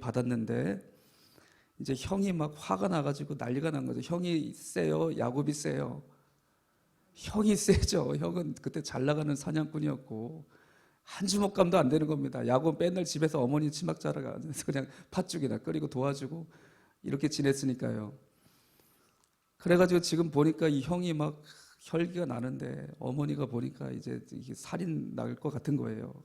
받았는데 이제 형이 막 화가 나가지고 난리가 난 거죠. 형이 세요? 야곱이 세요? 형이 세죠. 형은 그때 잘 나가는 사냥꾼이었고 한 주먹감도 안 되는 겁니다. 야곱 맨날 집에서 어머니 치막 자라가면서 그냥 팥죽이나 끓이고 도와주고 이렇게 지냈으니까요. 그래가지고 지금 보니까 이 형이 막 혈기가 나는데 어머니가 보니까 이제 이게 살인 날 것 같은 거예요.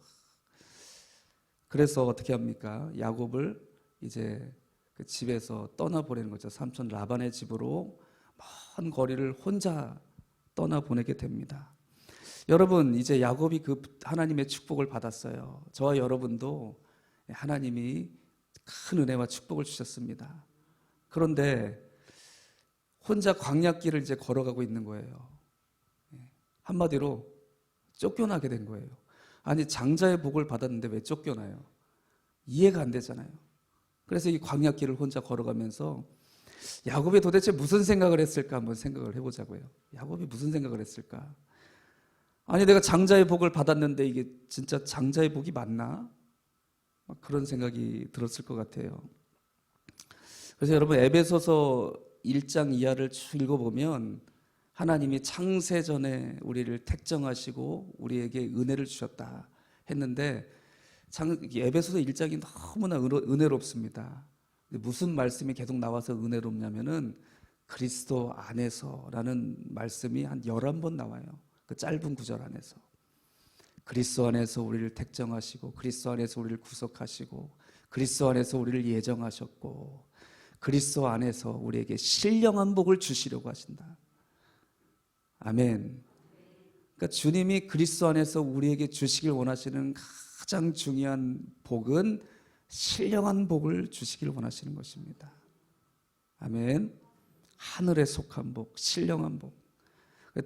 그래서 어떻게 합니까? 야곱을 이제 그 집에서 떠나보내는 거죠. 삼촌 라반의 집으로 먼 거리를 혼자 떠나보내게 됩니다. 여러분, 이제 야곱이 그 하나님의 축복을 받았어요. 저와 여러분도 하나님이 큰 은혜와 축복을 주셨습니다. 그런데 혼자 광야길을 이제 걸어가고 있는 거예요. 한마디로 쫓겨나게 된 거예요. 아니, 장자의 복을 받았는데 왜 쫓겨나요? 이해가 안 되잖아요. 그래서 이 광야길을 혼자 걸어가면서 야곱이 도대체 무슨 생각을 했을까 한번 생각을 해보자고요. 야곱이 무슨 생각을 했을까? 아니, 내가 장자의 복을 받았는데 이게 진짜 장자의 복이 맞나? 그런 생각이 들었을 것 같아요. 그래서 여러분, 에베소서 1장 이하를 쭉 읽어보면 하나님이 창세전에 우리를 택정하시고 우리에게 은혜를 주셨다 했는데 에베소서 1장이 너무나 은혜롭습니다. 무슨 말씀이 계속 나와서 은혜롭냐면은 그리스도 안에서라는 말씀이 한 11번 나와요. 그 짧은 구절 안에서. 그리스도 안에서 우리를 택정하시고 그리스도 안에서 우리를 구속하시고 그리스도 안에서 우리를 예정하셨고 그리스도 안에서 우리에게 신령한 복을 주시려고 하신다. 아멘. 그러니까 주님이 그리스도 안에서 우리에게 주시길 원하시는 가장 중요한 복은 신령한 복을 주시길 원하시는 것입니다. 아멘. 하늘에 속한 복, 신령한 복.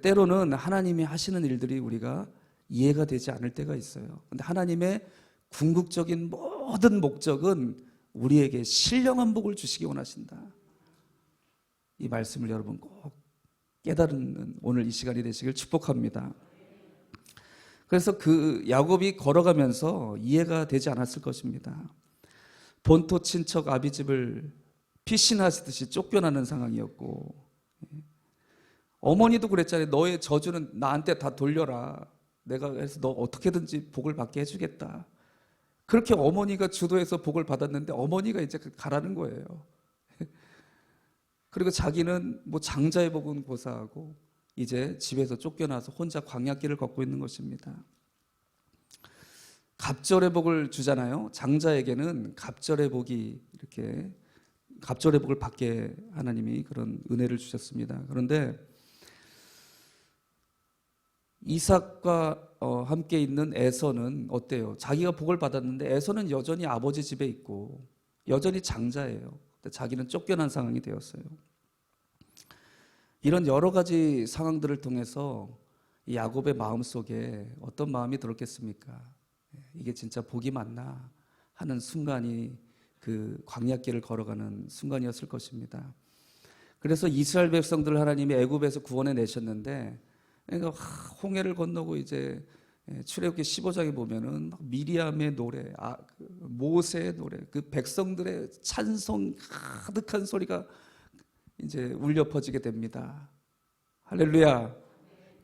때로는 하나님이 하시는 일들이 우리가 이해가 되지 않을 때가 있어요. 그런데 하나님의 궁극적인 모든 목적은 우리에게 신령한 복을 주시기 원하신다. 이 말씀을 여러분 꼭 깨달은 오늘 이 시간이 되시길 축복합니다. 그래서 그 야곱이 걸어가면서 이해가 되지 않았을 것입니다. 본토 친척 아비집을 피신하시듯이 쫓겨나는 상황이었고, 어머니도 그랬잖아요. 너의 저주는 나한테 다 돌려라. 내가 그래서 너 어떻게든지 복을 받게 해주겠다. 그렇게 어머니가 주도해서 복을 받았는데 어머니가 이제 가라는 거예요. 그리고 자기는 뭐 장자의 복은 고사하고 이제 집에서 쫓겨나서 혼자 광야길을 걷고 있는 것입니다. 갑절의 복을 주잖아요. 장자에게는 갑절의 복이 이렇게 갑절의 복을 받게 하나님이 그런 은혜를 주셨습니다. 그런데 이삭과 함께 있는 에서는 어때요? 자기가 복을 받았는데 에서는 여전히 아버지 집에 있고 여전히 장자예요. 자기는 쫓겨난 상황이 되었어요. 이런 여러 가지 상황들을 통해서 이 야곱의 마음속에 어떤 마음이 들었겠습니까? 이게 진짜 복이 맞나 하는 순간이 그 광야길을 걸어가는 순간이었을 것입니다. 그래서 이스라엘 백성들을 하나님이 애굽에서 구원해 내셨는데, 그러니까 홍해를 건너고 이제 출애굽기 15장에 보면은 미리암의 노래, 모세의 노래, 그 백성들의 찬송 가득한 소리가 이제 울려 퍼지게 됩니다. 할렐루야.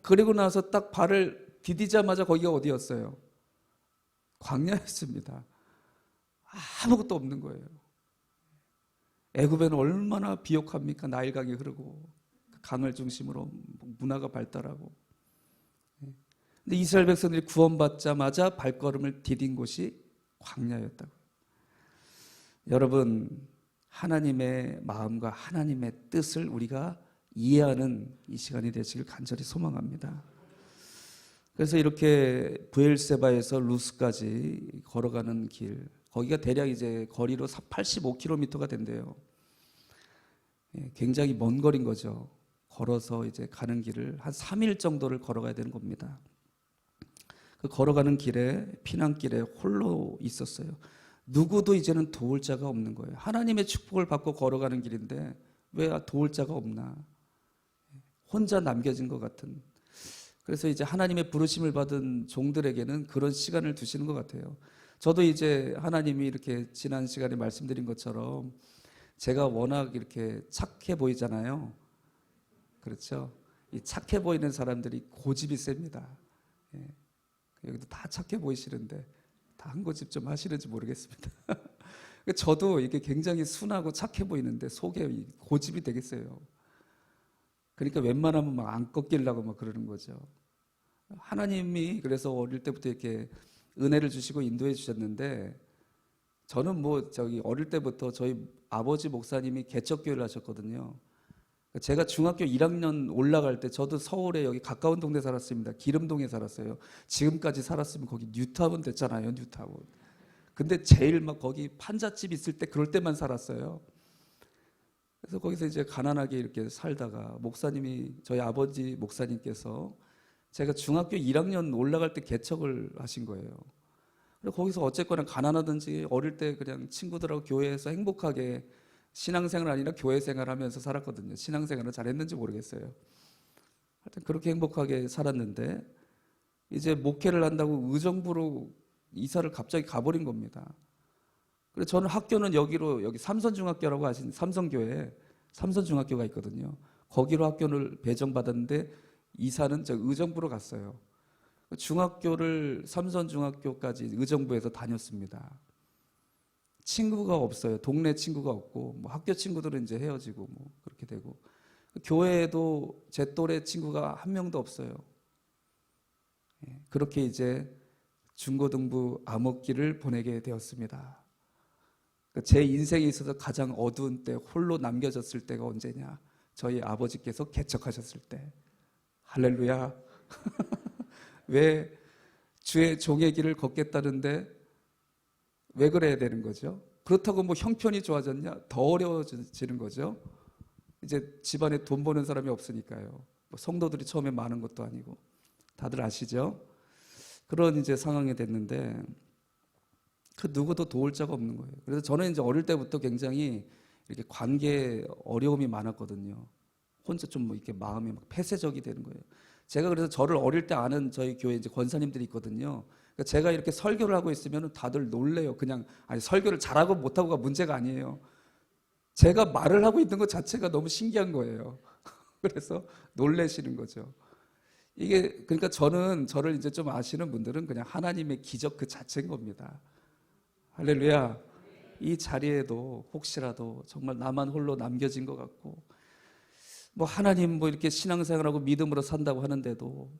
그리고 나서 딱 발을 디디자마자 거기가 어디였어요? 광야였습니다. 아무것도 없는 거예요. 애굽에는 얼마나 비옥합니까? 나일강이 흐르고 강을 중심으로 문화가 발달하고. 근데 이스라엘 백성들이 구원받자마자 발걸음을 디딘 곳이 광야였다고요. 여러분, 하나님의 마음과 하나님의 뜻을 우리가 이해하는 이 시간이 되시길 간절히 소망합니다. 그래서 이렇게 브엘세바에서 루스까지 걸어가는 길, 거기가 대략 이제 거리로 85km가 된대요. 굉장히 먼 거리인 거죠. 걸어서 이제 가는 길을 한 3일 정도를 걸어가야 되는 겁니다. 그 걸어가는 길에, 피난길에 홀로 있었어요. 누구도 이제는 도울 자가 없는 거예요. 하나님의 축복을 받고 걸어가는 길인데 왜 도울 자가 없나? 혼자 남겨진 것 같은. 그래서 이제 하나님의 부르심을 받은 종들에게는 그런 시간을 두시는 것 같아요. 저도 이제 하나님이 이렇게 지난 시간에 말씀드린 것처럼 제가 워낙 이렇게 착해 보이잖아요. 그렇죠? 이 착해 보이는 사람들이 고집이 셉니다. 예. 여기도 다 착해 보이시는데 다 한 고집 좀 하시는지 모르겠습니다. 저도 이게 굉장히 순하고 착해 보이는데 속에 고집이 되겠어요. 그러니까 웬만하면 막 안 꺾이려고 막 그러는 거죠. 하나님이 그래서 어릴 때부터 이렇게 은혜를 주시고 인도해 주셨는데 저는 뭐 저기 어릴 때부터 저희 아버지 목사님이 개척교회를 하셨거든요. 제가 중학교 1학년 올라갈 때 저도 서울에 여기 가까운 동네 살았습니다. 기름동에 살았어요. 지금까지 살았으면 거기 뉴타운 됐잖아요. 뉴타운. 근데 제일 막 거기 판잣집 있을 때 그럴 때만 살았어요. 그래서 거기서 이제 가난하게 이렇게 살다가 목사님이 저희 아버지 목사님께서 제가 중학교 1학년 올라갈 때 개척을 하신 거예요. 그래서 거기서 어쨌거나 가난하든지 어릴 때 그냥 친구들하고 교회에서 행복하게 신앙생활 아니라 교회생활 하면서 살았거든요. 신앙생활은 잘했는지 모르겠어요. 하여튼 그렇게 행복하게 살았는데 이제 목회를 한다고 의정부로 이사를 갑자기 가버린 겁니다. 그래서 저는 학교는 여기 삼선중학교라고 아시는 삼성교회 삼선중학교가 있거든요. 거기로 학교를 배정받았는데 이사는 저 의정부로 갔어요. 중학교를 삼선중학교까지 의정부에서 다녔습니다. 친구가 없어요. 동네 친구가 없고 뭐 학교 친구들은 이제 헤어지고 뭐 그렇게 되고 교회에도 제 또래 친구가 한 명도 없어요. 그렇게 이제 중고등부 암흑기를 보내게 되었습니다. 제 인생에 있어서 가장 어두운 때 홀로 남겨졌을 때가 언제냐? 저희 아버지께서 개척하셨을 때. 할렐루야. 왜 주의 종의 길을 걷겠다는데 왜 그래야 되는 거죠? 그렇다고 뭐 형편이 좋아졌냐? 더 어려워지는 거죠. 이제 집안에 돈 버는 사람이 없으니까요. 뭐 성도들이 처음에 많은 것도 아니고 다들 아시죠? 그런 이제 상황이 됐는데 그 누구도 도울 자가 없는 거예요. 그래서 저는 이제 어릴 때부터 굉장히 이렇게 관계에 어려움이 많았거든요. 혼자 좀 뭐 이렇게 마음이 막 폐쇄적이 되는 거예요. 제가 그래서 저를 어릴 때 아는 저희 교회 이제 권사님들이 있거든요. 그러니까 제가 이렇게 설교를 하고 있으면 다들 놀래요. 그냥 아니 설교를 잘하고 못하고가 문제가 아니에요. 제가 말을 하고 있는 것 자체가 너무 신기한 거예요. 그래서 놀래시는 거죠. 이게 그러니까 저를 이제 좀 아시는 분들은 그냥 하나님의 기적 그 자체인 겁니다. 할렐루야. 이 자리에도 혹시라도 정말 나만 홀로 남겨진 것 같고 뭐 하나님 뭐 이렇게 신앙생활하고 믿음으로 산다고 하는데도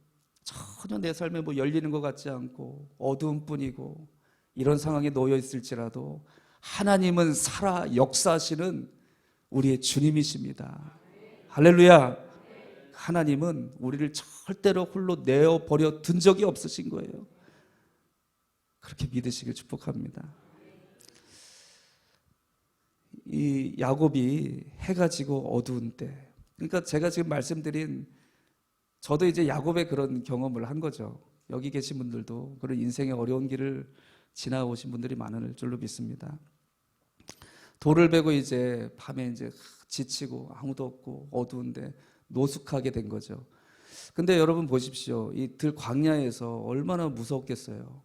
전혀 내 삶에 뭐 열리는 것 같지 않고 어두운 뿐이고 이런 상황에 놓여 있을지라도 하나님은 살아 역사하시는 우리의 주님이십니다. 할렐루야. 하나님은 우리를 절대로 홀로 내어버려 둔 적이 없으신 거예요. 그렇게 믿으시길 축복합니다. 이 야곱이 해가 지고 어두운 때, 그러니까 제가 지금 말씀드린 저도 이제 야곱의 그런 경험을 한 거죠. 여기 계신 분들도 그런 인생의 어려운 길을 지나오신 분들이 많을 줄로 믿습니다. 돌을 베고 이제 밤에 이제 지치고 아무도 없고 어두운데 노숙하게 된 거죠. 근데 여러분 보십시오. 이 들 광야에서 얼마나 무서웠겠어요.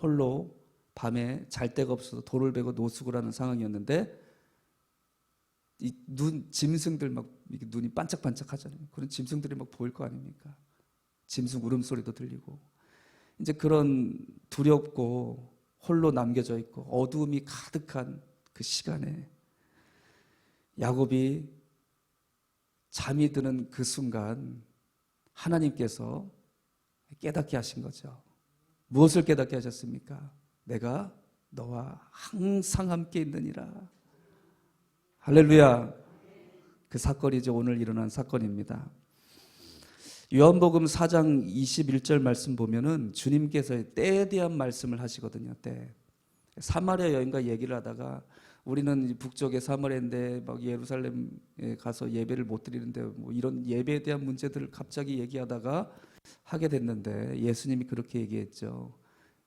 홀로 밤에 잘 데가 없어서 돌을 베고 노숙을 하는 상황이었는데 이 짐승들 막 눈이 반짝반짝 하잖아요. 그런 짐승들이 막 보일 거 아닙니까? 짐승 울음소리도 들리고 이제 그런 두렵고 홀로 남겨져 있고 어두움이 가득한 그 시간에 야곱이 잠이 드는 그 순간 하나님께서 깨닫게 하신 거죠. 무엇을 깨닫게 하셨습니까? 내가 너와 항상 함께 있느니라. 할렐루야. 그 사건이 이제 오늘 일어난 사건입니다. 요한복음 4장 21절 말씀 보면은 주님께서 때에 대한 말씀을 하시거든요. 때. 사마리아 여인과 얘기를 하다가 우리는 북쪽의 사마리아인데 막 예루살렘에 가서 예배를 못 드리는데 뭐 이런 예배에 대한 문제들을 갑자기 얘기하다가 하게 됐는데 예수님이 그렇게 얘기했죠.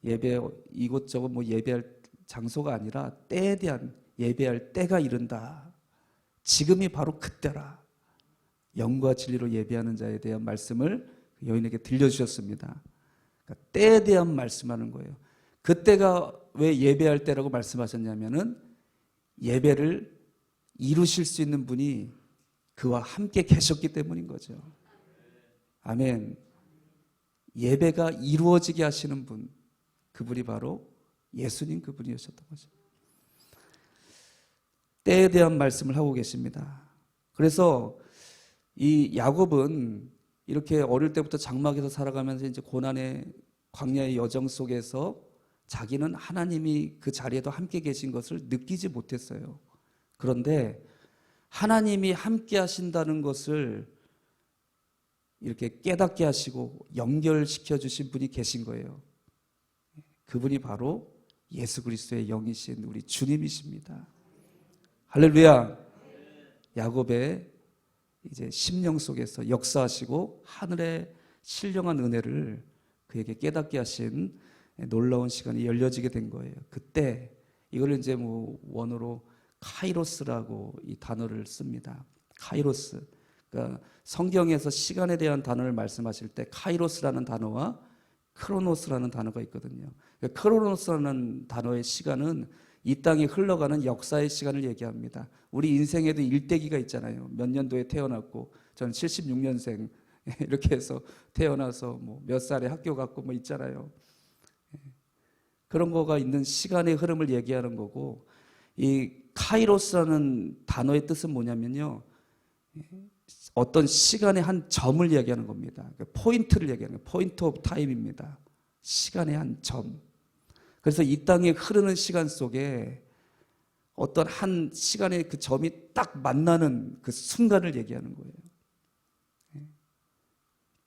예배 이곳저곳 뭐 예배할 장소가 아니라 때에 대한 예배할 때가 이른다. 지금이 바로 그때라. 영과 진리로 예배하는 자에 대한 말씀을 여인에게 들려주셨습니다. 그러니까 때에 대한 말씀하는 거예요. 그때가 왜 예배할 때라고 말씀하셨냐면은 예배를 이루실 수 있는 분이 그와 함께 계셨기 때문인 거죠. 아멘. 예배가 이루어지게 하시는 분, 그분이 바로 예수님 그분이셨던 거죠. 때에 대한 말씀을 하고 계십니다. 그래서 이 야곱은 이렇게 어릴 때부터 장막에서 살아가면서 이제 고난의 광야의 여정 속에서 자기는 하나님이 그 자리에도 함께 계신 것을 느끼지 못했어요. 그런데 하나님이 함께 하신다는 것을 이렇게 깨닫게 하시고 연결시켜 주신 분이 계신 거예요. 그분이 바로 예수 그리스도의 영이신 우리 주님이십니다. 할렐루야. 야곱의 이제 심령 속에서 역사하시고 하늘의 신령한 은혜를 그에게 깨닫게 하신 놀라운 시간이 열려지게 된 거예요. 그때 이걸 이제 뭐 원어로 카이로스라고 이 단어를 씁니다. 카이로스. 그러니까 성경에서 시간에 대한 단어를 말씀하실 때 카이로스라는 단어와 크로노스라는 단어가 있거든요. 그러니까 크로노스라는 단어의 시간은 이 땅에 흘러가는 역사의 시간을 얘기합니다. 우리 인생에도 일대기가 있잖아요. 몇 년도에 태어났고, 저는 76년생 이렇게 해서 태어나서 뭐 몇 살에 학교 갔고 뭐 있잖아요. 그런 거가 있는 시간의 흐름을 얘기하는 거고, 이 카이로스라는 단어의 뜻은 뭐냐면요, 어떤 시간의 한 점을 얘기하는 겁니다. 포인트를 얘기하는 거예요. 포인트 오브 타임입니다. 시간의 한 점. 그래서 이 땅에 흐르는 시간 속에 어떤 한 시간의 그 점이 딱 만나는 그 순간을 얘기하는 거예요.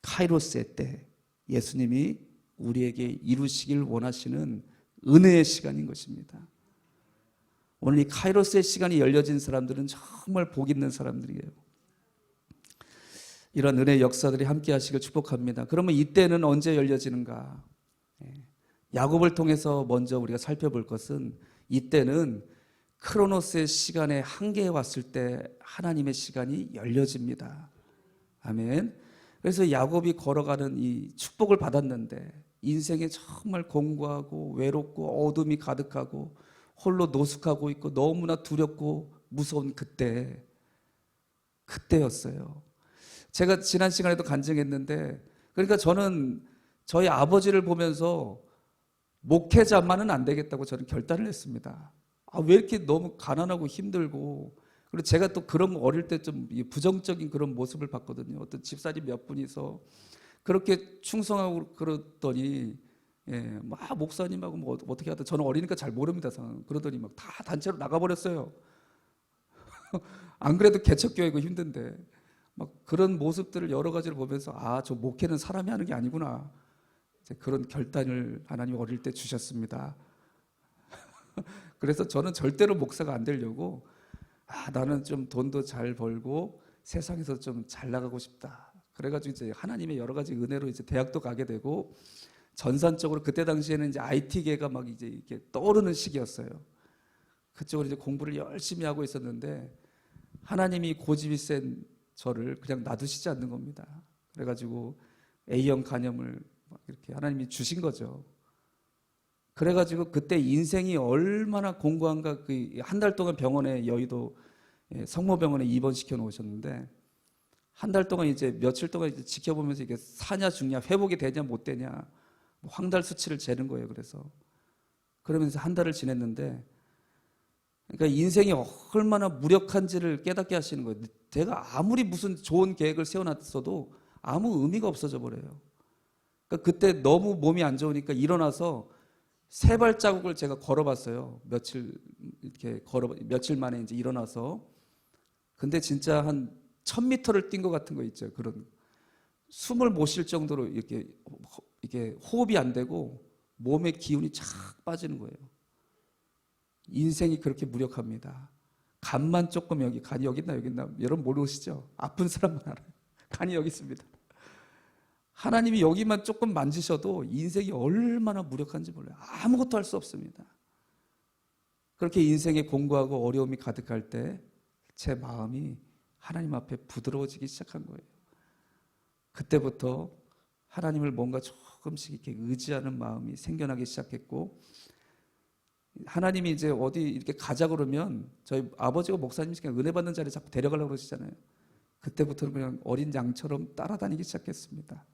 카이로스의 때 예수님이 우리에게 이루시길 원하시는 은혜의 시간인 것입니다. 오늘 이 카이로스의 시간이 열려진 사람들은 정말 복 있는 사람들이에요. 이런 은혜의 역사들이 함께 하시길 축복합니다. 그러면 이때는 언제 열려지는가? 야곱을 통해서 먼저 우리가 살펴볼 것은 이때는 크로노스의 시간의 한계에 왔을 때 하나님의 시간이 열려집니다. 아멘. 그래서 야곱이 걸어가는 이 축복을 받았는데 인생에 정말 공고하고 외롭고 어둠이 가득하고 홀로 노숙하고 있고 너무나 두렵고 무서운 그때였어요. 제가 지난 시간에도 간증했는데, 그러니까 저는 저희 아버지를 보면서 목회자만은 안 되겠다고 저는 결단을 했습니다. 왜 이렇게 너무 가난하고 힘들고, 그리고 제가 또 그런 어릴 때 좀 부정적인 그런 모습을 봤거든요. 어떤 집사님 몇 분이서 그렇게 충성하고 그러더니, 막 목사님하고 뭐 어떻게 하다, 저는 어리니까 잘 모릅니다. 그러더니 막 다 단체로 나가버렸어요. 안 그래도 개척교회고 힘든데. 막 그런 모습들을 여러 가지를 보면서 저 목회는 사람이 하는 게 아니구나. 그런 결단을 하나님 어릴 때 주셨습니다. 그래서 저는 절대로 목사가 안 되려고 나는 좀 돈도 잘 벌고 세상에서 좀 잘 나가고 싶다. 그래가지고 이제 하나님의 여러 가지 은혜로 이제 대학도 가게 되고 전산적으로 그때 당시에는 이제 IT계가 막 이제 이렇게 떠오르는 시기였어요. 그쪽으로 이제 공부를 열심히 하고 있었는데 하나님이 고집이 센 저를 그냥 놔두시지 않는 겁니다. 그래가지고 A형 간염을 이렇게 하나님이 주신 거죠. 그래가지고 그때 인생이 얼마나 공고한가. 한 달 동안 병원에 여의도 성모병원에 입원시켜 놓으셨는데 한 달 동안 이제 며칠 동안 이제 지켜보면서 이게 사냐 죽냐, 회복이 되냐 못 되냐, 황달 수치를 재는 거예요. 그러면서 한 달을 지냈는데, 그러니까 인생이 얼마나 무력한지를 깨닫게 하시는 거예요. 제가 아무리 무슨 좋은 계획을 세워놨어도 아무 의미가 없어져 버려요. 그러니까 그때 너무 몸이 안 좋으니까 일어나서 3발자국을 제가 걸어봤어요. 며칠 만에 이제 일어나서. 근데 진짜 한 1000m를 뛴 것 같은 거 있죠. 그런 숨을 못 쉴 정도로 이렇게 호흡이 안 되고 몸의 기운이 착 빠지는 거예요. 인생이 그렇게 무력합니다. 간만 조금 간이 여기 있나? 여러분 모르시죠? 아픈 사람만 알아요. 간이 여기 있습니다. 하나님이 여기만 조금 만지셔도 인생이 얼마나 무력한지 몰라요. 아무것도 할 수 없습니다. 그렇게 인생에 공고하고 어려움이 가득할 때 제 마음이 하나님 앞에 부드러워지기 시작한 거예요. 그때부터 하나님을 뭔가 조금씩 이렇게 의지하는 마음이 생겨나기 시작했고, 하나님이 이제 어디 이렇게 가자 그러면 저희 아버지가 목사님이시니까 은혜 받는 자리에 자꾸 데려가려고 그러시잖아요. 그때부터는 그냥 어린 양처럼 따라다니기 시작했습니다.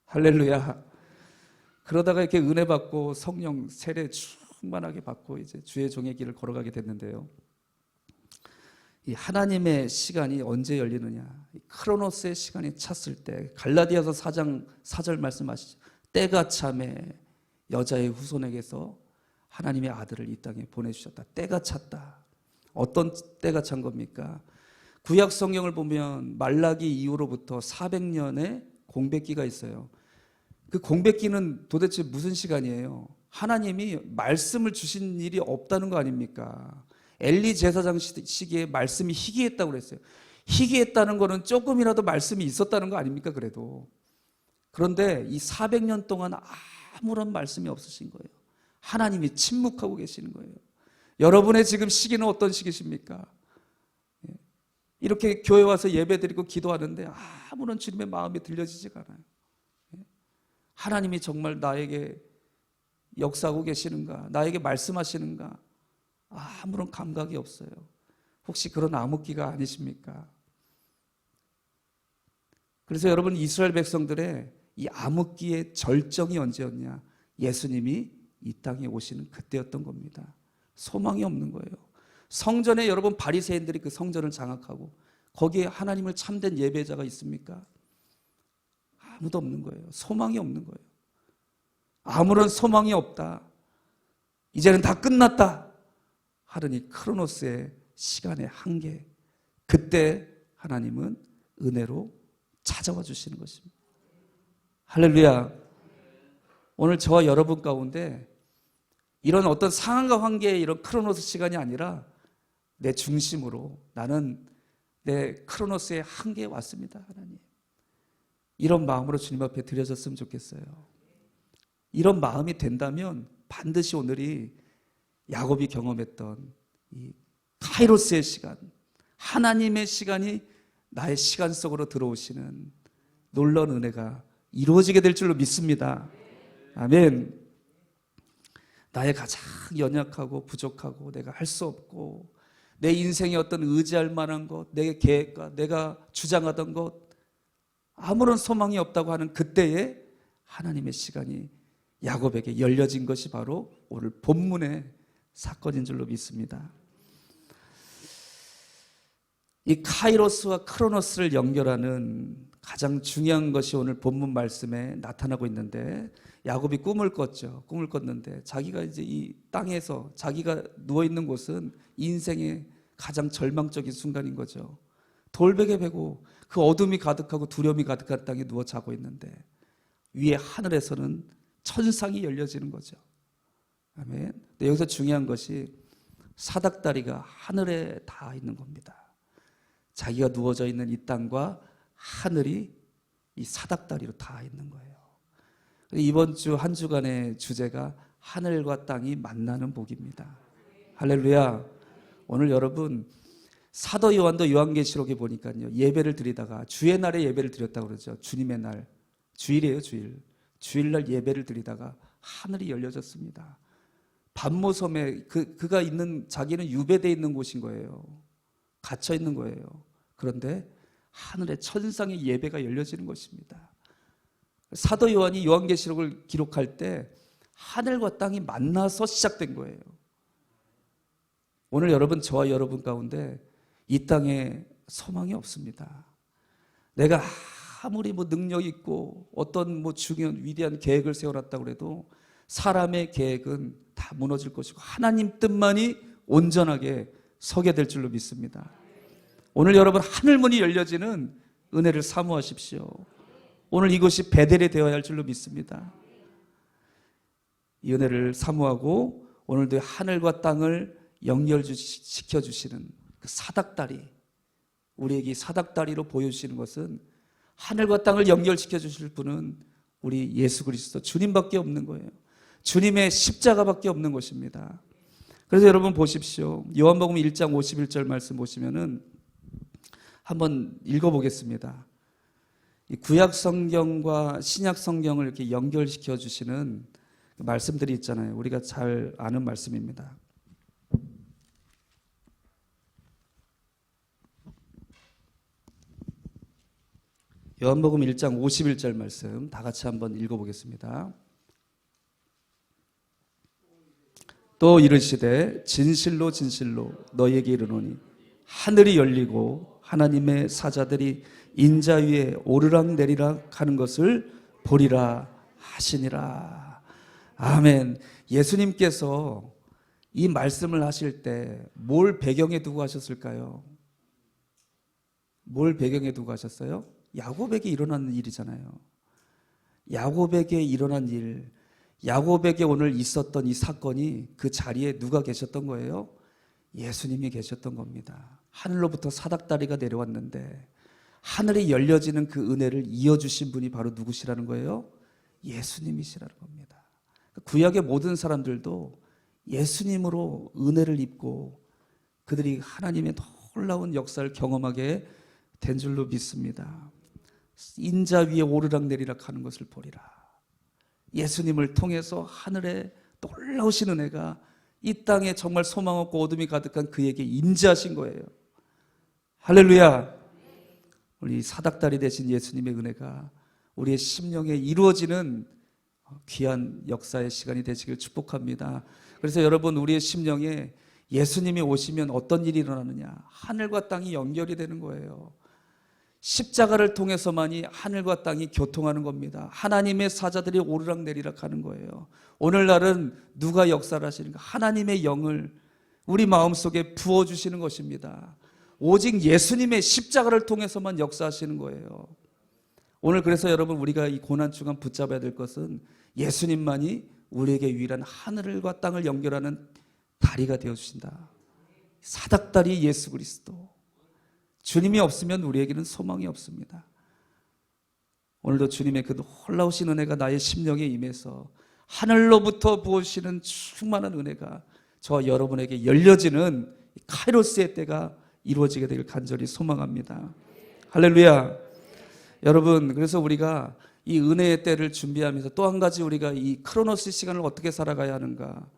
할렐루야. 그러다가 이렇게 은혜 받고 성령 세례 충만하게 받고 이제 주의 종의 길을 걸어가게 됐는데요. 이 하나님의 시간이 언제 열리느냐, 크로노스의 시간이 찼을 때, 갈라디아서 4장 4절 말씀하시죠. 때가 참에 여자의 후손에게서 하나님의 아들을 이 땅에 보내주셨다. 때가 찼다. 어떤 때가 찬 겁니까? 구약 성경을 보면 말라기 이후로부터 400년의 공백기가 있어요. 그 공백기는 도대체 무슨 시간이에요? 하나님이 말씀을 주신 일이 없다는 거 아닙니까? 엘리 제사장 시기에 말씀이 희귀했다고 그랬어요. 희귀했다는 거는 조금이라도 말씀이 있었다는 거 아닙니까? 그런데 이 400년 동안 아무런 말씀이 없으신 거예요. 하나님이 침묵하고 계시는 거예요. 여러분의 지금 시기는 어떤 시기십니까? 이렇게 교회 와서 예배드리고 기도하는데 아무런 주님의 마음이 들려지지가 않아요. 하나님이 정말 나에게 역사하고 계시는가, 나에게 말씀하시는가, 아무런 감각이 없어요. 혹시 그런 암흑기가 아니십니까? 그래서 여러분, 이스라엘 백성들의 이 암흑기의 절정이 언제였냐? 예수님이 이 땅에 오시는 그때였던 겁니다. 소망이 없는 거예요. 성전에 여러분 바리새인들이 그 성전을 장악하고 거기에 하나님을 참된 예배자가 있습니까? 아무도 없는 거예요. 소망이 없는 거예요. 아무런 소망이 없다. 이제는 다 끝났다. 하느니 크로노스의 시간의 한계. 그때 하나님은 은혜로 찾아와 주시는 것입니다. 할렐루야. 오늘 저와 여러분 가운데 이런 어떤 상황과 관계의 이런 크로노스 시간이 아니라 내 중심으로 나는 내 크로노스의 한계에 왔습니다. 하나님. 이런 마음으로 주님 앞에 드려졌으면 좋겠어요. 이런 마음이 된다면 반드시 오늘이 야곱이 경험했던 이 카이로스의 시간, 하나님의 시간이 나의 시간 속으로 들어오시는 놀라운 은혜가 이루어지게 될 줄로 믿습니다. 아멘. 나의 가장 연약하고 부족하고 내가 할 수 없고 내 인생에 어떤 의지할 만한 것, 내 계획과 내가 주장하던 것, 아무런 소망이 없다고 하는 그때에 하나님의 시간이 야곱에게 열려진 것이 바로 오늘 본문의 사건인 줄로 믿습니다. 이 카이로스와 크로노스를 연결하는 가장 중요한 것이 오늘 본문 말씀에 나타나고 있는데, 야곱이 꿈을 꿨죠. 꿈을 꿨는데 자기가 이제 이 땅에서 자기가 누워 있는 곳은 인생의 가장 절망적인 순간인 거죠. 돌베개 베고 그 어둠이 가득하고 두려움이 가득한 땅에 누워 자고 있는데 위에 하늘에서는 천상이 열려지는 거죠. 아멘. 근데 여기서 중요한 것이 사닥다리가 하늘에 닿아 있는 겁니다. 자기가 누워져 있는 이 땅과 하늘이 이 사닥다리로 닿아 있는 거예요. 이번 주 한 주간의 주제가 하늘과 땅이 만나는 복입니다. 할렐루야. 오늘 여러분 사도 요한도 요한계시록에 보니까요, 예배를 드리다가 주의 날에 예배를 드렸다고 그러죠. 주님의 날, 주일이에요. 주일날 예배를 드리다가 하늘이 열려졌습니다. 반모섬에 그가 있는, 자기는 유배되어 있는 곳인 거예요. 갇혀 있는 거예요. 그런데 하늘에 천상의 예배가 열려지는 것입니다. 사도 요한이 요한계시록을 기록할 때 하늘과 땅이 만나서 시작된 거예요. 오늘 여러분, 저와 여러분 가운데 이 땅에 소망이 없습니다. 내가 아무리 능력 있고 어떤 중요한 위대한 계획을 세워놨다고 해도 사람의 계획은 다 무너질 것이고 하나님 뜻만이 온전하게 서게 될 줄로 믿습니다. 오늘 여러분, 하늘문이 열려지는 은혜를 사모하십시오. 오늘 이것이 베델이 되어야 할 줄로 믿습니다. 이 은혜를 사모하고 오늘도 하늘과 땅을 연결시켜 주시는 그 사닥다리, 우리에게 사닥다리로 보여주시는 것은, 하늘과 땅을 연결시켜 주실 분은 우리 예수 그리스도 주님밖에 없는 거예요. 주님의 십자가밖에 없는 것입니다. 그래서 여러분 보십시오. 요한복음 1장 51절 말씀 보시면은 한번 읽어보겠습니다. 이 구약 성경과 신약 성경을 이렇게 연결시켜 주시는 말씀들이 있잖아요. 우리가 잘 아는 말씀입니다. 요한복음 1장 51절 말씀 다 같이 한번 읽어보겠습니다. 또 이르시되 진실로 진실로 너희에게 이르노니 하늘이 열리고 하나님의 사자들이 인자 위에 오르락 내리락 하는 것을 보리라 하시니라. 아멘. 예수님께서 이 말씀을 하실 때 뭘 배경에 두고 하셨을까요? 뭘 배경에 두고 하셨어요? 야곱에게 일어난 일이잖아요. 야곱에게 일어난 일, 야곱에게 오늘 있었던 이 사건이 그 자리에 누가 계셨던 거예요? 예수님이 계셨던 겁니다. 하늘로부터 사닥다리가 내려왔는데 하늘이 열려지는 그 은혜를 이어주신 분이 바로 누구시라는 거예요? 예수님이시라는 겁니다. 구약의 모든 사람들도 예수님으로 은혜를 입고 그들이 하나님의 놀라운 역사를 경험하게 된 줄로 믿습니다. 인자 위에 오르락 내리락 하는 것을 보리라. 예수님을 통해서 하늘에 놀라우신 은혜가 이 땅에 정말 소망 없고 어둠이 가득한 그에게 임재하신 거예요. 할렐루야. 우리 사닥다리 되신 예수님의 은혜가 우리의 심령에 이루어지는 귀한 역사의 시간이 되시길 축복합니다. 그래서 여러분, 우리의 심령에 예수님이 오시면 어떤 일이 일어나느냐? 하늘과 땅이 연결이 되는 거예요. 십자가를 통해서만이 하늘과 땅이 교통하는 겁니다. 하나님의 사자들이 오르락 내리락 하는 거예요. 오늘날은 누가 역사를 하시는가? 하나님의 영을 우리 마음속에 부어주시는 것입니다. 오직 예수님의 십자가를 통해서만 역사하시는 거예요. 오늘 그래서 여러분, 우리가 이 고난주간 붙잡아야 될 것은 예수님만이 우리에게 유일한 하늘과 땅을 연결하는 다리가 되어주신다. 사닥다리 예수 그리스도. 주님이 없으면 우리에게는 소망이 없습니다. 오늘도 주님의 그 놀라우신 은혜가 나의 심령에 임해서 하늘로부터 부어주시는 충만한 은혜가 저와 여러분에게 열려지는 카이로스의 때가 이루어지게 되길 간절히 소망합니다. 할렐루야. 여러분, 그래서 우리가 이 은혜의 때를 준비하면서 또 한 가지 우리가 이 크로노스 시간을 어떻게 살아가야 하는가?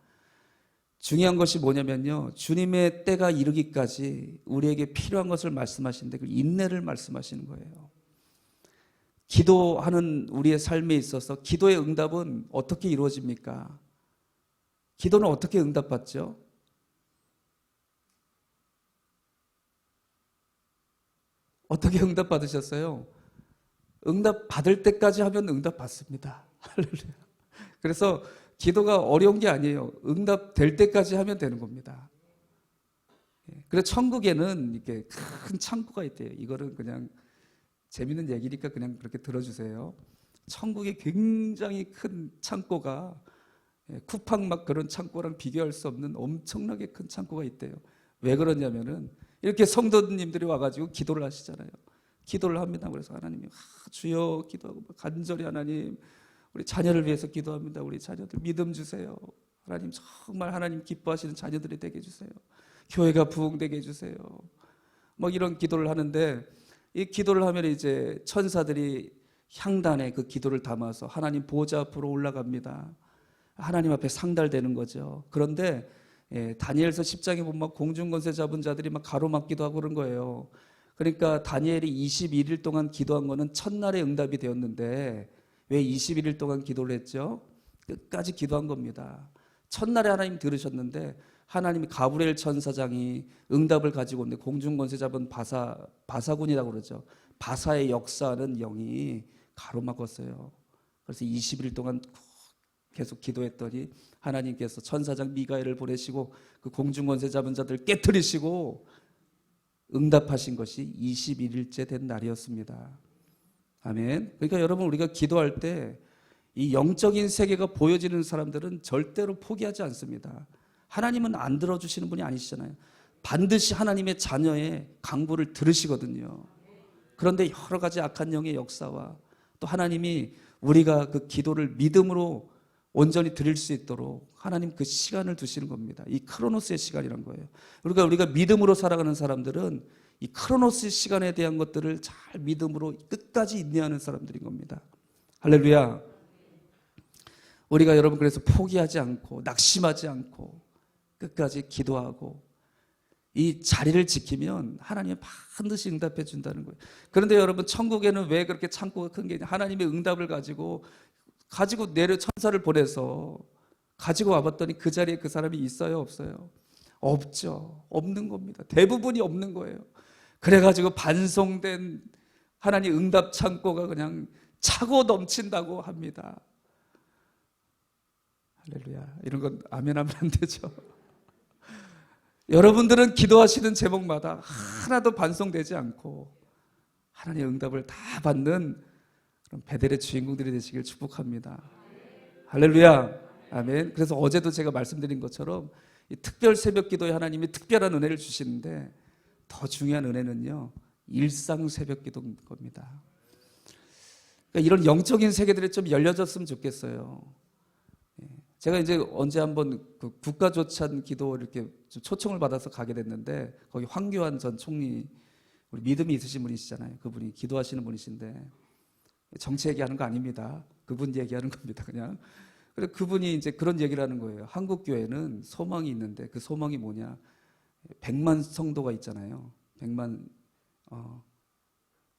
중요한 것이 뭐냐면요, 주님의 때가 이르기까지 우리에게 필요한 것을 말씀하시는데 그 인내를 말씀하시는 거예요. 기도하는 우리의 삶에 있어서 기도의 응답은 어떻게 이루어집니까? 기도는 어떻게 응답받죠? 어떻게 응답받으셨어요? 응답 받을 때까지 하면 응답 받습니다. 할렐루야. 그래서 기도가 어려운 게 아니에요. 응답 될 때까지 하면 되는 겁니다. 그래서 천국에는 이렇게 큰 창고가 있대요. 이거는 그냥 재밌는 얘기니까 그냥 그렇게 들어주세요. 천국에 굉장히 큰 창고가 쿠팡 막 그런 창고랑 비교할 수 없는 엄청나게 큰 창고가 있대요. 왜 그러냐면은 이렇게 성도님들이 와가지고 기도를 하시잖아요. 기도를 합니다. 그래서 하나님이 주여 기도하고 간절히 하나님 우리 자녀를 위해서 기도합니다. 우리 자녀들 믿음 주세요. 하나님 정말 하나님 기뻐하시는 자녀들이 되게 해주세요. 교회가 부흥되게 해주세요. 막 이런 기도를 하는데 이 기도를 하면 이제 천사들이 향단에 그 기도를 담아서 하나님 보좌 앞으로 올라갑니다. 하나님 앞에 상달되는 거죠. 그런데 다니엘서 10장에 보면 공중권세 잡은 자들이 막 가로막기도 하고 그런 거예요. 그러니까 다니엘이 21일 동안 기도한 거는 첫날에 응답이 되었는데 왜 21일 동안 기도를 했죠? 끝까지 기도한 겁니다. 첫날에 하나님 들으셨는데 하나님이 가브리엘 천사장이 응답을 가지고 오는데 공중권세 잡은 바사군이라고 그러죠. 바사의 역사하는 영이 가로막았어요. 그래서 21일 동안 계속 기도했더니 하나님께서 천사장 미가엘을 보내시고 그 공중권세 잡은 자들 깨트리시고 응답하신 것이 21일째 된 날이었습니다. 아멘. 그러니까 여러분, 우리가 기도할 때 이 영적인 세계가 보여지는 사람들은 절대로 포기하지 않습니다. 하나님은 안 들어주시는 분이 아니시잖아요. 반드시 하나님의 자녀의 간구를 들으시거든요. 그런데 여러 가지 악한 영의 역사와 또 하나님이 우리가 그 기도를 믿음으로 온전히 드릴 수 있도록 하나님 그 시간을 두시는 겁니다. 이 크로노스의 시간이란 거예요. 그러니까 우리가 믿음으로 살아가는 사람들은 이 크로노스 시간에 대한 것들을 잘 믿음으로 끝까지 인내하는 사람들인 겁니다. 할렐루야. 우리가 여러분 그래서 포기하지 않고 낙심하지 않고 끝까지 기도하고 이 자리를 지키면 하나님이 반드시 응답해 준다는 거예요. 그런데 여러분 천국에는 왜 그렇게 창고가 큰 게 있냐? 하나님의 응답을 가지고 내려 천사를 보내서 가지고 와봤더니 그 자리에 그 사람이 있어요, 없어요? 없죠. 없는 겁니다. 대부분이 없는 거예요. 그래가지고 반송된 하나님 응답 창고가 그냥 차고 넘친다고 합니다. 할렐루야. 이런 건 아멘하면 안 되죠. 여러분들은 기도하시는 제목마다 하나도 반송되지 않고 하나님의 응답을 다 받는 그런 베델의 주인공들이 되시길 축복합니다. 할렐루야. 아멘. 그래서 어제도 제가 말씀드린 것처럼 이 특별 새벽 기도에 하나님이 특별한 은혜를 주시는데 더 중요한 은혜는요, 일상 새벽 기도인 겁니다. 그러니까 이런 영적인 세계들이 좀 열려졌으면 좋겠어요. 제가 이제 언제 한번 그 국가조찬 기도 이렇게 초청을 받아서 가게 됐는데 거기 황교안 전 총리, 우리 믿음이 있으신 분이시잖아요. 그분이 기도하시는 분이신데 정치 얘기하는 거 아닙니다. 그분 얘기하는 겁니다. 그냥. 그래서 그분이 이제 그런 얘기를 하는 거예요. 한국 교회는 소망이 있는데 그 소망이 뭐냐? 100만 성도가 있잖아요. 100만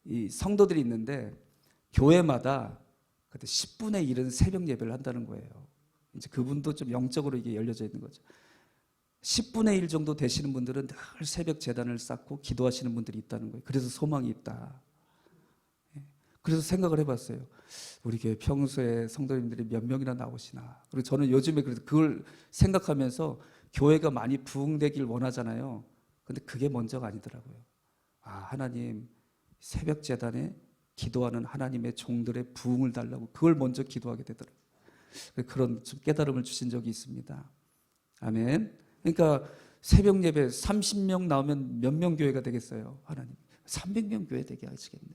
이 성도들이 있는데 교회마다 그때 10분의 1은 새벽 예배를 한다는 거예요. 이제 그분도 좀 영적으로 이게 열려져 있는 거죠. 10분의 1 정도 되시는 분들은 늘 새벽 제단을 쌓고 기도하시는 분들이 있다는 거예요. 그래서 소망이 있다. 그래서 생각을 해봤어요. 우리 교회 평소에 성도님들이 몇 명이나 나오시나. 그리고 저는 요즘에 그래서 그걸 생각하면서 교회가 많이 부흥되길 원하잖아요. 근데 그게 먼저가 아니더라고요. 아, 하나님 새벽 제단에 기도하는 하나님의 종들의 부흥을 달라고 그걸 먼저 기도하게 되더라고요. 그런 좀 깨달음을 주신 적이 있습니다. 아멘. 그러니까 새벽 예배 30명 나오면 몇 명 교회가 되겠어요? 하나님 300명 교회 되게 하시겠네.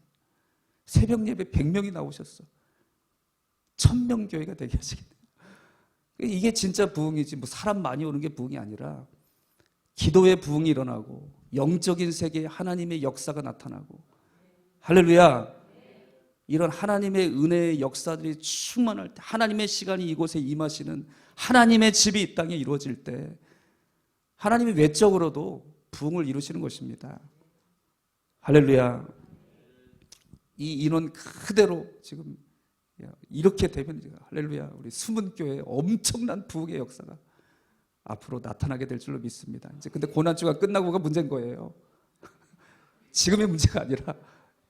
새벽 예배 100명이 나오셨어. 1000명 교회가 되게 하시겠네. 이게 진짜 부흥이지 뭐 사람 많이 오는 게 부흥이 아니라 기도의 부흥이 일어나고 영적인 세계에 하나님의 역사가 나타나고, 할렐루야. 이런 하나님의 은혜의 역사들이 충만할 때, 하나님의 시간이 이곳에 임하시는 하나님의 집이 이 땅에 이루어질 때 하나님이 외적으로도 부흥을 이루시는 것입니다. 할렐루야. 이 인원 그대로 지금 이렇게 되면 할렐루야, 우리 숨은 교회에 엄청난 부흥의 역사가 앞으로 나타나게 될 줄로 믿습니다. 이제 근데 고난주가 끝나고가 문제인 거예요. 지금의 문제가 아니라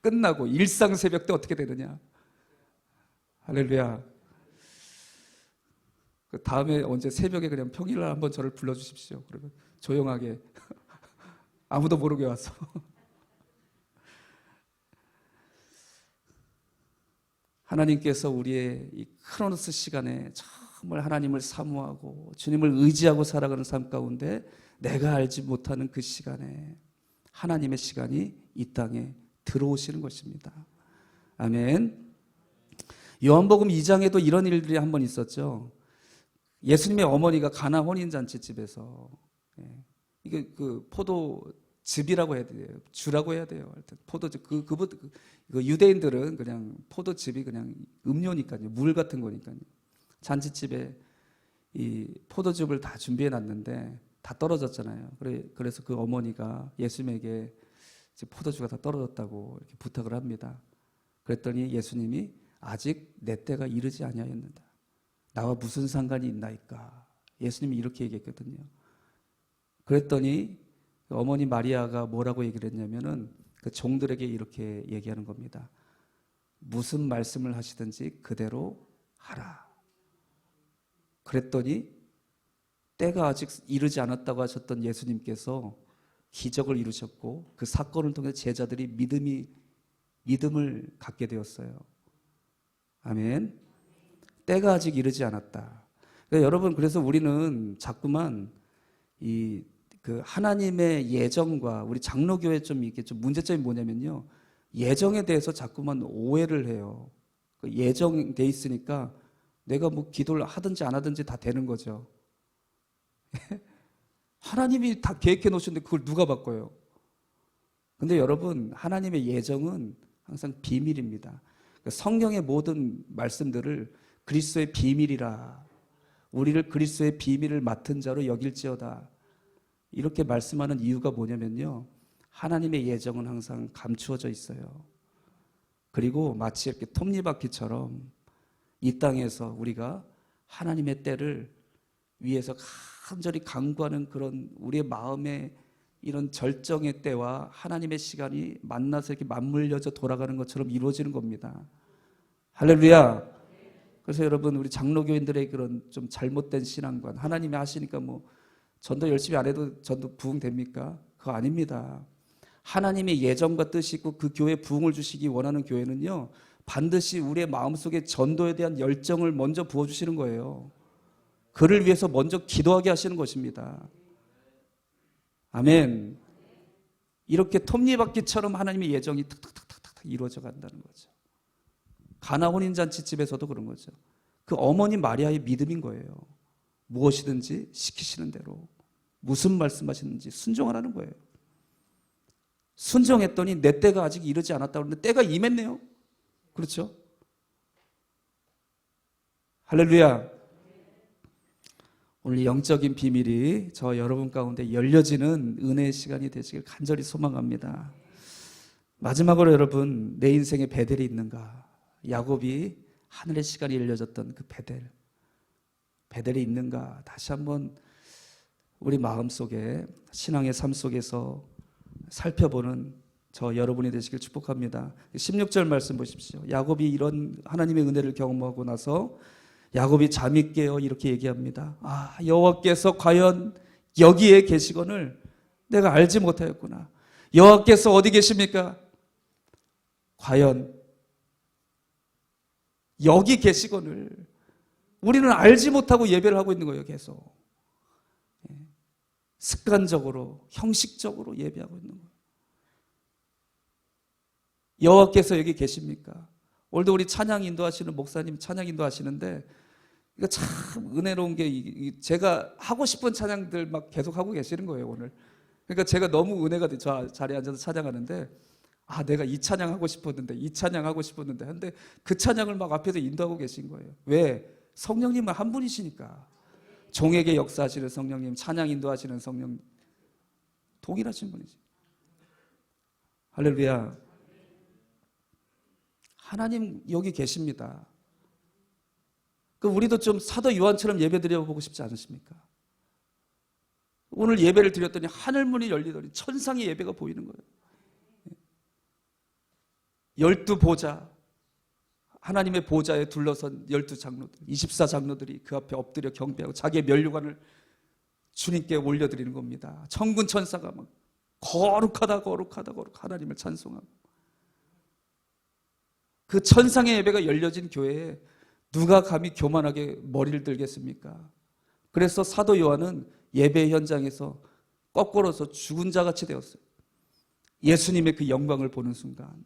끝나고 일상 새벽 때 어떻게 되느냐. 할렐루야. 그 다음에 언제 새벽에 그냥 평일날 한번 저를 불러주십시오. 그러면 조용하게 아무도 모르게 와서 하나님께서 우리의 이 크로노스 시간에 정말 하나님을 사모하고 주님을 의지하고 살아가는 삶 가운데 내가 알지 못하는 그 시간에 하나님의 시간이 이 땅에 들어오시는 것입니다. 아멘. 요한복음 2장에도 이런 일들이 한 번 있었죠. 예수님의 어머니가 가나 혼인잔치집에서, 이게 그 포도즙이라고 해야 돼요. 주라고 해야 돼요. 포도즙. 그 유대인들은 그냥 포도즙이 그냥 음료니까요. 물 같은 거니까요. 잔치집에 이 포도즙을 다 준비해 놨는데 다 떨어졌잖아요. 그래서 그 어머니가 예수님에게 포도주가 다 떨어졌다고 이렇게 부탁을 합니다. 그랬더니 예수님이 아직 내 때가 이르지 아니하였는다. 나와 무슨 상관이 있나이까. 예수님이 이렇게 얘기했거든요. 그랬더니 어머니 마리아가 뭐라고 얘기를 했냐면은 그 종들에게 이렇게 얘기하는 겁니다. 무슨 말씀을 하시든지 그대로 하라. 그랬더니 때가 아직 이르지 않았다고 하셨던 예수님께서 기적을 이루셨고 그 사건을 통해 제자들이 믿음을 갖게 되었어요. 아멘. 때가 아직 이르지 않았다. 그러니까 여러분, 그래서 우리는 자꾸만 그 하나님의 예정과 우리 장로교회 좀 이게 좀 문제점이 뭐냐면요, 예정에 대해서 자꾸만 오해를 해요. 예정돼 있으니까 내가 뭐 기도를 하든지 안 하든지 다 되는 거죠. 하나님이 다 계획해 놓으셨는데 그걸 누가 바꿔요? 근데 여러분, 하나님의 예정은 항상 비밀입니다. 성경의 모든 말씀들을 그리스도의 비밀이라, 우리를 그리스도의 비밀을 맡은 자로 여길지어다, 이렇게 말씀하는 이유가 뭐냐면요, 하나님의 예정은 항상 감추어져 있어요. 그리고 마치 이렇게 톱니바퀴처럼 이 땅에서 우리가 하나님의 때를 위해서 간절히 간구하는 그런 우리의 마음의 이런 절정의 때와 하나님의 시간이 만나서 이렇게 맞물려져 돌아가는 것처럼 이루어지는 겁니다. 할렐루야. 그래서 여러분, 우리 장로교인들의 그런 좀 잘못된 신앙관, 하나님이 하시니까 뭐 전도 열심히 안 해도 전도 부흥됩니까? 그거 아닙니다. 하나님의 예정과 뜻이 있고 그 교회에 부흥을 주시기 원하는 교회는요, 반드시 우리의 마음속에 전도에 대한 열정을 먼저 부어주시는 거예요. 그를 위해서 먼저 기도하게 하시는 것입니다. 아멘. 이렇게 톱니바퀴처럼 하나님의 예정이 탁탁탁탁탁 이루어져 간다는 거죠. 가나 혼인잔치집에서도 그런 거죠. 그 어머니 마리아의 믿음인 거예요. 무엇이든지 시키시는 대로, 무슨 말씀하시는지 순종하라는 거예요. 순종했더니 내 때가 아직 이르지 않았다고 그러는데 때가 임했네요. 그렇죠? 할렐루야. 오늘 영적인 비밀이 저 여러분 가운데 열려지는 은혜의 시간이 되시길 간절히 소망합니다. 마지막으로 여러분, 내 인생에 베델이 있는가? 야곱이 하늘의 시간이 열려졌던 그 베델이 있는가? 다시 한번 우리 마음속에, 신앙의 삶 속에서 살펴보는 저 여러분이 되시길 축복합니다. 16절 말씀 보십시오. 야곱이 이런 하나님의 은혜를 경험하고 나서 야곱이 잠이 깨어 이렇게 얘기합니다. 아, 여호와께서 과연 여기에 계시거늘 내가 알지 못하였구나. 여호와께서 어디 계십니까? 과연 여기 계시거늘 우리는 알지 못하고 예배를 하고 있는 거예요. 계속 습관적으로, 형식적으로 예배하고 있는 거예요. 여호와께서 여기 계십니까? 오늘도 우리 찬양 인도하시는 목사님 찬양 인도하시는데 이거 참 은혜로운 게, 제가 하고 싶은 찬양들 막 계속 하고 계시는 거예요, 오늘. 그러니까 제가 너무 은혜가 돼. 저 자리에 앉아서 찬양하는데, 아, 내가 이 찬양 하고 싶었는데, 이 찬양 하고 싶었는데, 근데 그 찬양을 막 앞에서 인도하고 계신 거예요. 왜? 성령님은 한 분이시니까. 종에게 역사하시는 성령님, 찬양 인도하시는 성령, 동일하신 분이지. 할렐루야. 하나님 여기 계십니다. 우리도 좀 사도 요한처럼 예배 드려보고 싶지 않으십니까? 오늘 예배를 드렸더니 하늘문이 열리더니 천상의 예배가 보이는 거예요. 12보좌, 하나님의 보좌에 둘러선 12장로들, 24장로들이 그 앞에 엎드려 경배하고 자기의 면류관을 주님께 올려드리는 겁니다. 천군 천사가 막 거룩하다 하나님을 찬송하고, 그 천상의 예배가 열려진 교회에 누가 감히 교만하게 머리를 들겠습니까? 그래서 사도 요한은 예배 현장에서 거꾸로서 죽은 자같이 되었어요. 예수님의 그 영광을 보는 순간.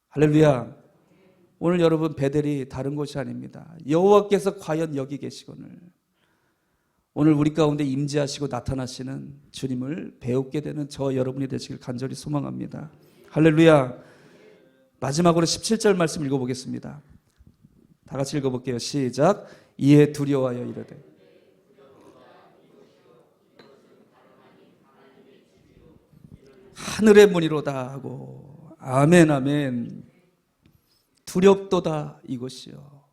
할렐루야. 오늘 여러분, 베델이 다른 곳이 아닙니다. 여호와께서 과연 여기 계시거늘 오늘 우리 가운데 임재하시고 나타나시는 주님을 배우게 되는 저 여러분이 되시길 간절히 소망합니다. 할렐루야. 마지막으로 17절 말씀 읽어보겠습니다. 다 같이 읽어볼게요. 시작. 이에 두려워하여 이르되 하늘의 문이로다 하고. 아멘, 아멘. 두렵도다 이곳이요.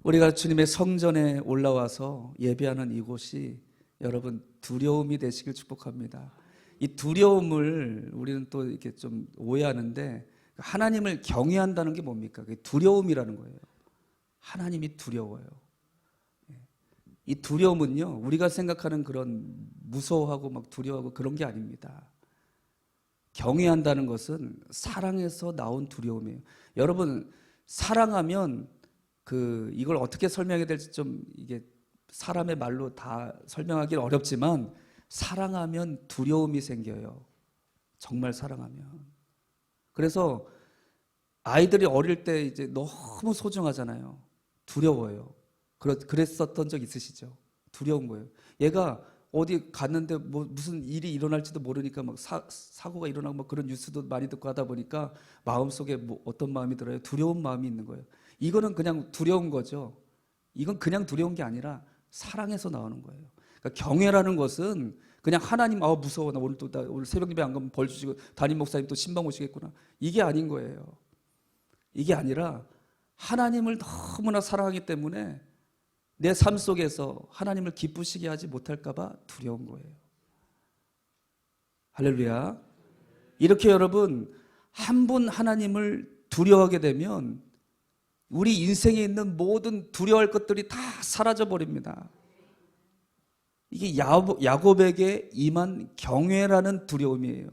우리가 주님의 성전에 올라와서 예배하는 이곳이 여러분 두려움이 되시길 축복합니다. 이 두려움을 우리는 또 이렇게 좀 오해하는데, 하나님을 경외한다는 게 뭡니까? 그게 두려움이라는 거예요. 하나님이 두려워요. 이 두려움은요, 우리가 생각하는 그런 무서워하고 막 두려워하고 그런 게 아닙니다. 경외한다는 것은 사랑에서 나온 두려움이에요. 여러분, 사랑하면 이걸 어떻게 설명해야 될지 좀 이게 사람의 말로 다 설명하기는 어렵지만, 사랑하면 두려움이 생겨요. 정말 사랑하면. 그래서 아이들이 어릴 때 이제 너무 소중하잖아요. 두려워요. 그랬었던 적 있으시죠? 두려운 거예요. 얘가 어디 갔는데 뭐 무슨 일이 일어날지도 모르니까 막 사고가 일어나고 막 그런 뉴스도 많이 듣고 하다 보니까 마음속에 뭐 어떤 마음이 들어요? 두려운 마음이 있는 거예요. 이거는 그냥 두려운 거죠. 이건 그냥 두려운 게 아니라 사랑에서 나오는 거예요. 그러니까 경외라는 것은 그냥 하나님 무서워, 나 오늘 새벽 예배 안 가면 벌 주시고 담임 목사님 또 신방 오시겠구나, 이게 아닌 거예요. 이게 아니라 하나님을 너무나 사랑하기 때문에 내 삶 속에서 하나님을 기쁘시게 하지 못할까 봐 두려운 거예요. 할렐루야. 이렇게 여러분, 한 분 하나님을 두려워하게 되면 우리 인생에 있는 모든 두려워할 것들이 다 사라져 버립니다. 이게 야곱에게 임한 경외라는 두려움이에요.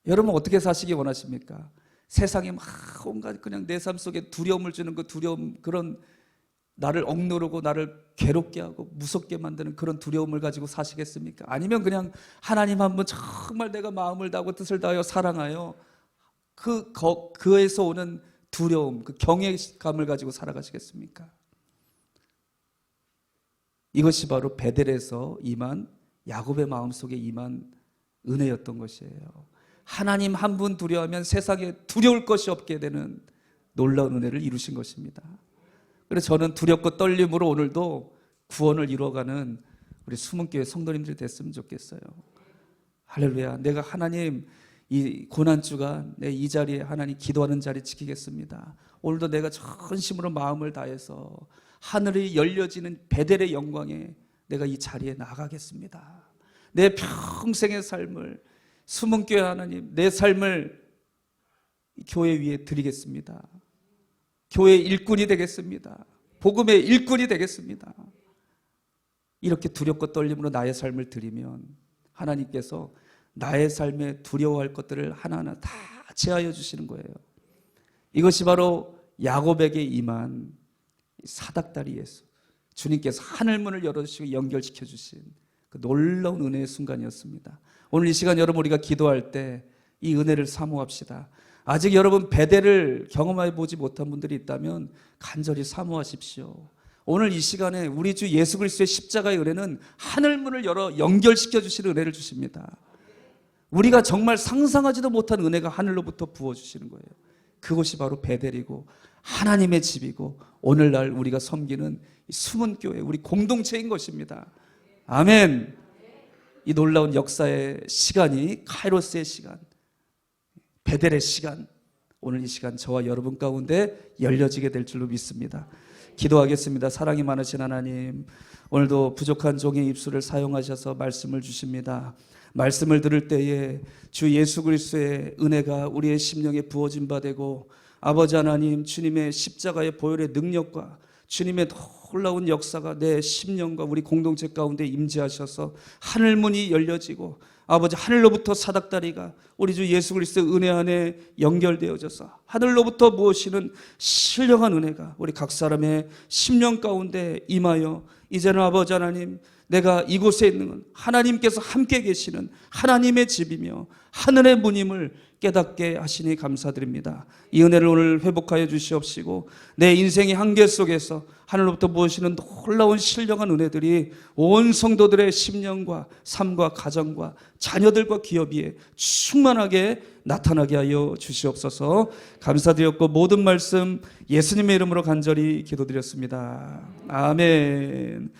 여러분 어떻게 사시기 원하십니까? 세상에 막 온갖 그냥 내 삶 속에 두려움을 주는 그 두려움, 그런 나를 억누르고 나를 괴롭게 하고 무섭게 만드는 그런 두려움을 가지고 사시겠습니까? 아니면 그냥 하나님 한 분 정말 내가 마음을 다하고 뜻을 다하여 사랑하여 그에서 오는 두려움, 그 경외감을 가지고 살아가시겠습니까? 이것이 바로 베델에서 임한, 야곱의 마음속에 임한 은혜였던 것이에요. 하나님 한 분 두려워하면 세상에 두려울 것이 없게 되는 놀라운 은혜를 이루신 것입니다. 그래서 저는 두렵고 떨림으로 오늘도 구원을 이루어가는 우리 숨은교회 성도님들이 됐으면 좋겠어요. 할렐루야. 내가 하나님 이 고난주간 내 이 자리에 하나님 기도하는 자리 지키겠습니다. 오늘도 내가 전심으로 마음을 다해서 하늘이 열려지는 베델의 영광에 내가 이 자리에 나가겠습니다. 내 평생의 삶을, 숨은교회 하나님, 내 삶을 교회 위에 드리겠습니다. 교회의 일꾼이 되겠습니다. 복음의 일꾼이 되겠습니다. 이렇게 두렵고 떨림으로 나의 삶을 드리면 하나님께서 나의 삶에 두려워할 것들을 하나하나 다 제하여 주시는 거예요. 이것이 바로 야곱에게 임한 사닥다리 예수, 주님께서 하늘문을 열어주시고 연결시켜 주신 그 놀라운 은혜의 순간이었습니다. 오늘 이 시간 여러분, 우리가 기도할 때 이 은혜를 사모합시다. 아직 여러분 베델을 경험해 보지 못한 분들이 있다면 간절히 사모하십시오. 오늘 이 시간에 우리 주 예수 그리스도의 십자가의 은혜는 하늘문을 열어 연결시켜 주시는 은혜를 주십니다. 우리가 정말 상상하지도 못한 은혜가 하늘로부터 부어주시는 거예요. 그것이 바로 베델이고 하나님의 집이고 오늘날 우리가 섬기는 숨은 교회, 우리 공동체인 것입니다. 아멘. 이 놀라운 역사의 시간이 카이로스의 시간, 베델의 시간, 오늘 이 시간 저와 여러분 가운데 열려지게 될 줄로 믿습니다. 기도하겠습니다. 사랑이 많으신 하나님, 오늘도 부족한 종의 입술을 사용하셔서 말씀을 주십니다. 말씀을 들을 때에 주 예수 그리스도의 은혜가 우리의 심령에 부어진 바 되고, 아버지 하나님, 주님의 십자가의 보혈의 능력과 주님의 놀라운 역사가 내 심령과 우리 공동체 가운데 임재하셔서 하늘문이 열려지고, 아버지 하늘로부터 사닥다리가 우리 주 예수 그리스도의 은혜 안에 연결되어져서 하늘로부터 무엇이는 신령한 은혜가 우리 각 사람의 심령 가운데 임하여, 이제는 아버지 하나님, 내가 이곳에 있는 하나님께서 함께 계시는 하나님의 집이며 하늘의 문임을 깨닫게 하시니 감사드립니다. 이 은혜를 오늘 회복하여 주시옵시고, 내 인생의 한계 속에서 하늘로부터 부으시는 놀라운 신령한 은혜들이 온 성도들의 심령과 삶과 가정과 자녀들과 기업 위에 충만하게 나타나게 하여 주시옵소서. 감사드렸고 모든 말씀 예수님의 이름으로 간절히 기도드렸습니다. 아멘.